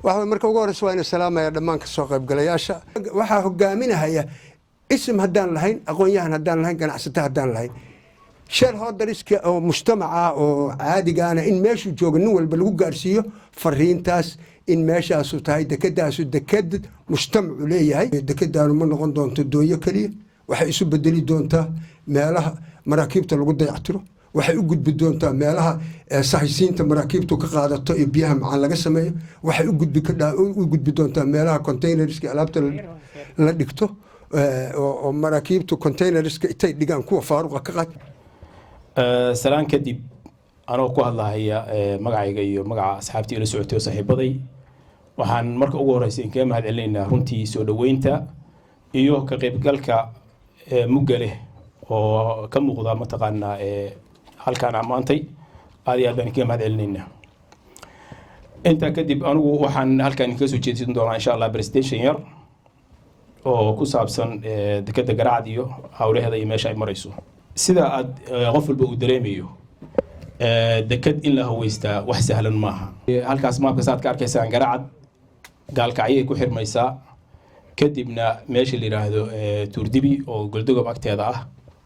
waxa marka ugu horeysa waa in salaamaya dhammaan ka soo qayb galayaasha waxa hogaaminaya ism haddaan lahayn aqoon-yahan haddaan lahayn ganacsato haddaan lahayn shareholderiska oo mujtamaca oo caadigaana in meeshuu jooga nin walba lagu gaarsiiyo fariintaas in meeshaasu tahay dekedaasu deked mujtamacu leeyahay dekedaanu ma noqon doonto doonyo keliya waxay isu bedeli doontaa meelaha maraakiibta lagu dayactiro waxay u gudbi doontaa meelaha sahaysiinta maraakiibtu ka qaadato iyo biyaha macaan laga sameeyo waxay u gudbi doontaa meelaha containerska alaabta la dhigto oo maraakiibtu containerska intay dhigaan kuwa faaruqa ka qaad salaan kadib anoo ku hadlahaya magacayga iyo magaca asxaabtii ila socotay oo saaxiibaday waxaan marka ugu horeysa kaga mahad celinaynaa runtii soo dhaweynta iyo ka qaybgalka mugga leh oo ka muuqda mataqaanaa halkaan ammaantay aad iyo aad baan kaga mahad celinaynaa intaa kadib anigu waxaan halkaan ka soo jeedin doonaa insha allah presentation yar oo ku saabsan dekeda Garacad iyo hawlaheeda iyo meesha ay marayso sida aad qof walba uu dareemayo deked in la haweystaa wax sahlan maaha halkaas maabka saad ka arkaysaan Garacad gaalkacyay ku xirmaysaa kadibna meesha la yiraahdo Tuurdibi oo Goldogob agteeda ah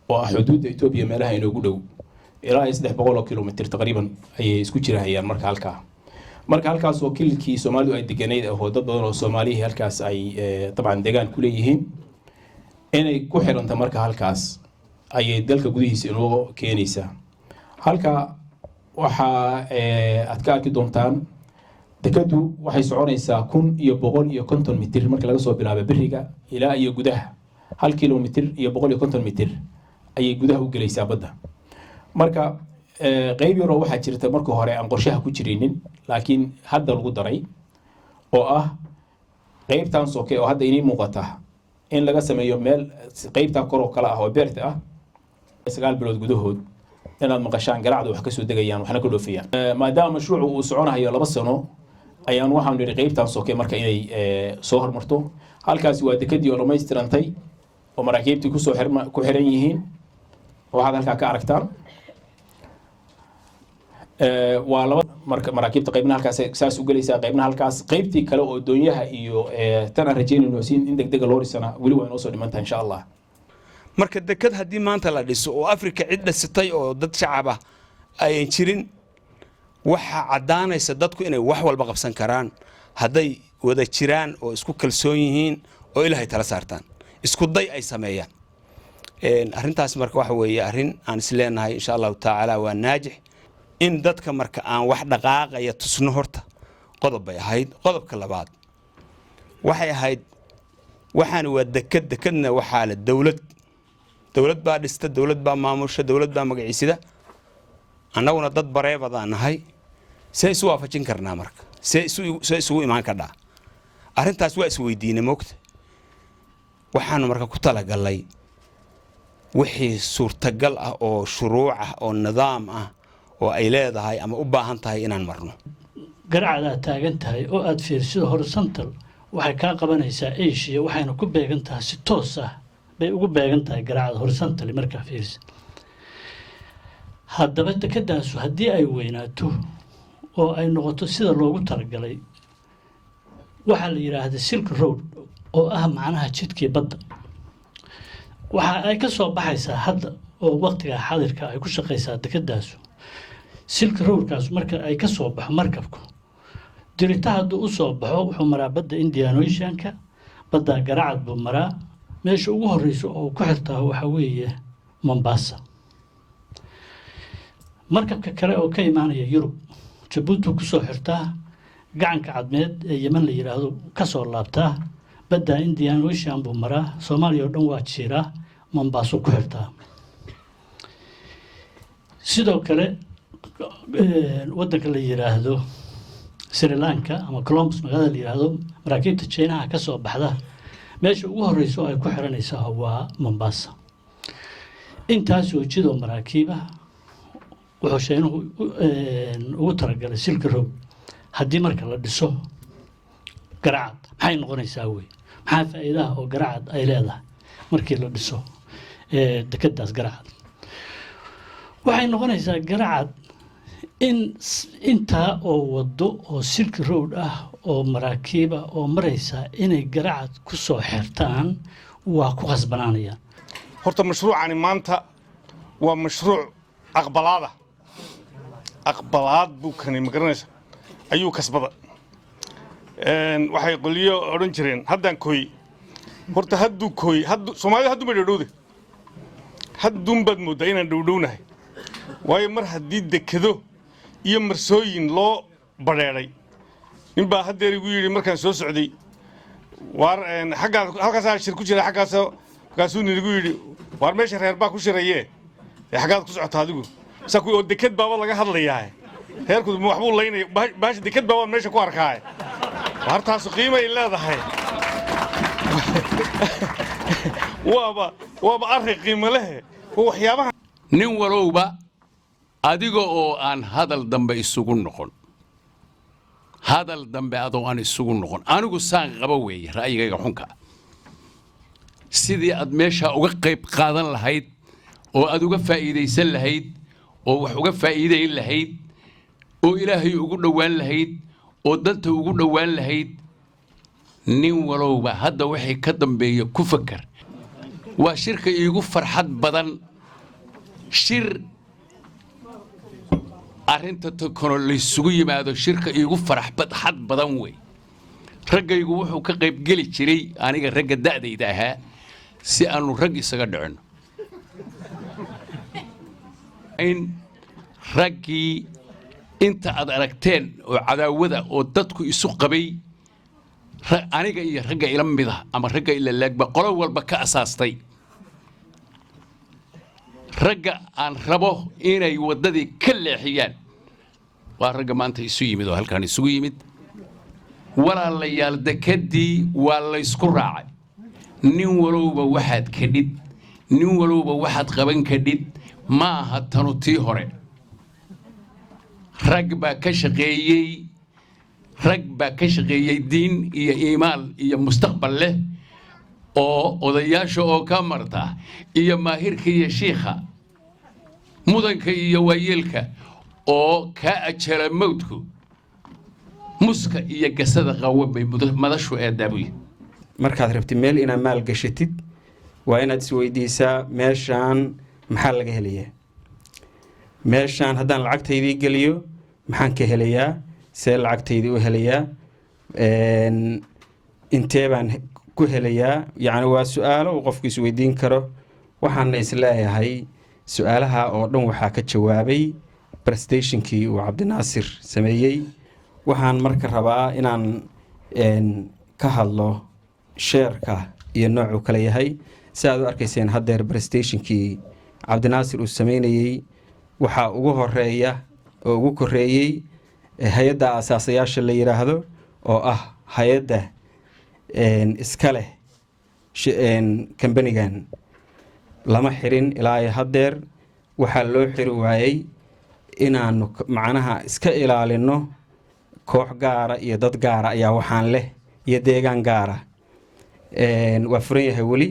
oo ah xuduudda Itoobiya meelaha inoogu dhow ilaa 300 kilomitir taqriiban ayay isku jirahayaan marka halkaas oo kilkii Soomaalidu ay deganeyd oo dad badan oo Soomaaliyeed halkaas ay taban deegaan ku leeyihiin inay ku xiranta marka halkaas ayay dalka gudihiisa inoo keenaysaa halka waxa aad ka arki doontaan dekedu waxay soconaysaa 150 mitir marka laga soo bilaabo biriga ilaa iyo gudaha 1 kilomitir iyo 150 mitir ayay gudaha u galaysaa badda marka qayb yar oo waxa jirta marka hore aan qorshaha ku jirinin laakiin hadda lagu daray oo ah qaybtan sooke oo hadda inii muuqata in laga sameeyo meel qaybta kor oo kala ah oo beerta ah 9 bilood gudahood inaad maqashaan Garacad wax ka soo degayaan waxna ka dhoofiyaan maadaama mashruucu uu soconayo 2 sano ayaan waxaan dhiri qaybtan sooke marka inay soo hormarto halkaas waa dekedii oo dhameystirantay oo maraakiibtii ku xiran yihiin waxaad halka ka aragtaan waa laba marka maraakiibta qaybna halkaas saas u galaysaa qaybna halkaas qaybtii kale oo doonyaha iyo tan rajeynayno in degdeg loo risana wali waa inoo soo dhimantaa insha Allah marka deked haddii maanta la dhiso oo Afrika cid dhisatay oo dad shacab ah ay jirin waxa cadaanaysa dadku inay wax walba qabsan karaan hadday wada jiraan oo isku kalsoon yihiin oo Ilaahay tala saartaan isku day ay sameeyaan arrintaas marka waxa weeye arrin aan isleenahay insha Allah taala waa naajix in dadka marka aan wax dhaqaaqaya tusno horta qodob bay ahayd qodobka labaad waxay ahayd waxaan waa dekadna waxa la dawlad baa dhista dawlad baa maamusha dawlad baa magaciisida annaguna dad bareebadaan nahay say isu waafajin karnaa marka say isugu imaan karnaa arrintaas waa isweydiinay moogta waxaan marka ku talagalay wixii suurtagal ah oo shuruuc ah oo nidaam ah oo ay leedahay ama u baahan tahay inaan marno Garacad aad taagan tahay oo aad fiirsido horizontal waxay ka qabanaysaa Asia waxayna ku beegan tahay si toos ah bay ugu beegan tahay Garacad horizontal marka fiirsi haddaba dekedaasu haddii ay weynaato oo ay noqoto sida loogu talagalay waxa la yiraahdo Silk Road oo ah macnaha jidkii badda waxa ay ka soo baxaysaa hadda oo waqtiga xadirka ay ku shaqeysaa dekedaasu Silk Road-kaas marka ay ka soo baxo markabku dirita hadduu u soo baxo wuxuu maraa badda Indian Ocean-ka badda Garacad buu maraa meesha ugu horeyso oo ku xirtaa waxa weeye Mombasa markabka kale oo ka imaanaya Yurub Djibouti ku soo xirtaa gacanka cadmeed ee Yemen la yiraahdo ka soo laabtaa badda Indian Ocean buu maraa Soomaaliya oo dhan waa jiraa Mombasa ku xirtaa sidoo kale waddanka la yiraahdo Sri Lanka ama Columbus magaalada la yiraahdo maraakiibta China ka soo baxda meesha ugu horeyso ay ku xiranaysaa waa Mombasa intaas oo jido maraakiiba wuxuu sheeynuhu ugu talagalay Silk Road haddii marka la dhiso Garacad maxay noqonaysaa way maxaa faa'iidaha oo Garacad ay leedahay markii la dhiso dekedaas Garacad waxay noqonaysaa Garacad intaa oo waddo oo silk road ah oo maraakiiba oo maraysa inay garacad ku soo xirtaan waa ku qasbanaanayaan. horta mashruucani maanta waa mashruuc aqbalaad buu kani magaranaysa ayuu kasbada waxay qoliyo odhan jireen haddaan kooy horta hadduu kooy soomaalida hadduu ma dhowdhowde hadduun baad mooddaa inaan dhowdhownahay waayo mar haddii dekedo iyo marsooyin loo badheedhay ninbaa haddeer igu yidhi markaan soo socday waar halkaasaa shir ku jira markaasuu nigu yidhi waar meesha reer baa ku shirayee xaggaad ku socota adigu oo deked baaba laga hadlayaa reerku waxbuu laynaya baasha deked baaba meesha ku arkaa hartaasu qiimay leedahay waaba arrin qiimo leh waxyaabaha nin walowba adiga oo aan hadal dambe isugu noqon anigu saan qaba weeye ra'yigayga xunka sidii aad meesha uga qayb qaadan lahayd oo aad uga faa'iidaysan lahayd oo wax uga faa'iidayn lahayd oo ilaahay ugu dhowaan lahayd oo danta ugu dhowaan lahayd nin walowba hadda waxay ka dambeeya ku fakar waa shirka iigu farxad badan shir arrinta tokono laysugu yimaado shirka iigu farxad badan wey raggaygu wuxuu ka qayb geli jiray aniga ragga da'dayda ahaa si aanu rag isaga dhicino in raggii inta aad aragteen oo cadaawada oo dadku isu qabay aniga iyo ragga ila mid ah ama ragga ila laagba qolo walba ka asaastay ragga aan rabo inay wadadii ka leexiyaan waa ragga maanta isu yimid oo halkaan isugu yimid walaalayaal dekadii waa la isku raacay nin walowba waxaad kadhid nin walowba waxaad qaban kadhid ma aha tanu tii hore rag baa ka shaqeeyey diin iyo iimaan iyo mustaqbal leh oo odayaasha oo ka marta iyo maahirka iyo shiikha mudanka iyo waayeelka oo ka ajala mawdku muska iyo gasada qawan bay madashu eedaabuy markaad rabtid meel inaad maal gashatid waa inaad isweydiisaa meeshaan maxaa laga helayaa meeshaan haddaan lacagtaydii geliyo maxaan ka helayaa see lacagtaydii u helayaa intee baan ku helayaa yacni waa su-aalo uu qofku isweydiin karo waxaana isleeyahay su-aalaha oo dhan waxaa ka jawaabay presentationkii uu cabdinaasir sameeyey waxaan marka rabaa inaan ka hadlo sheerka iyo noocuu kale yahay si aad u arkayseen haddeer presentationkii cabdinaasir uu sameynayey waxaa ugu horeeya oo ugu koreeyey hay-adda asaasayaasha la yidhaahdo oo ah hay-adda iska leh kambanigan lama xirin ilaa iyo haddeer waxaa loo xiri waayey inaanu macnaha iska ilaalino koox gaara iyo dad gaara ayaa waxaan leh iyo deegaan gaara waa furan yahay weli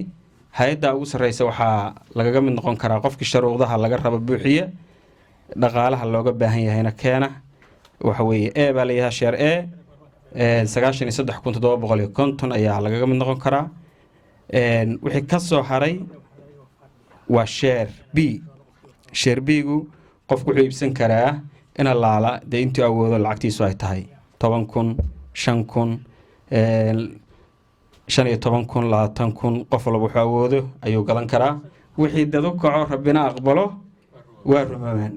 hay-adda ugu sarreysa waxaa lagaga mid noqon karaa qofkii sharuudaha laga rabo buuxiya dhaqaalaha looga baahan yahayna keena waxa weeye e baa layahaa sheer e 93,750 ayaa lagaga mid noqon karaa wixii ka soo haray waa sheer b sheer b-gu qofku wuxuu iibsan karaa in allaala dee intuu awoodo lacagtiisu ay tahay 10,000 5,000 15,000 20,000 qof walba wuxuu awoodo ayuu galan karaa wixii dad u kaco rabbina aqbalo waa rumoobaan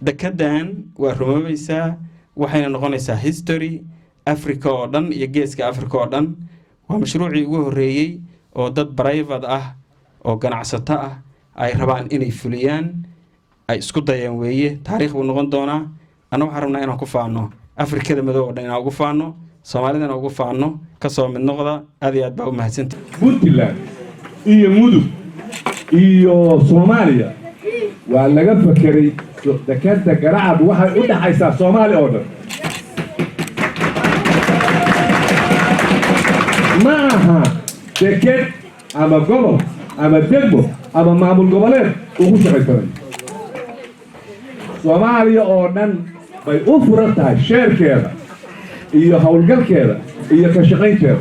dekedan waa rumoobaysaa waxayna noqonaysaa history africa oo dhan iyo geeska africa oo dhan waa mashruucii ugu horreeyey oo dad private ah oo ganacsato ah ay rabaan inay fuliyaan ay isku dayaan weeye taariikh buu noqon doonaa anna waxaan rabnaa inaan ku faano afrikada madow oo dhan inaan ugu faano soomaalidana ugu faano ka soo mid noqda aad iyo aad baa u mahadsantay puntland iyo mudug iyo soomaaliya waa laga fakeray dekeda garacad waxay u dhaxaysaa soomaaliya oo dhan ma aha deked ama gobol ama degmo ama maamul goboleed ugu shaqaysanay soomaaliya oo dhan bay u furan tahay sheerkeeda iyo howlgalkeeda iyo ka shaqaynteeda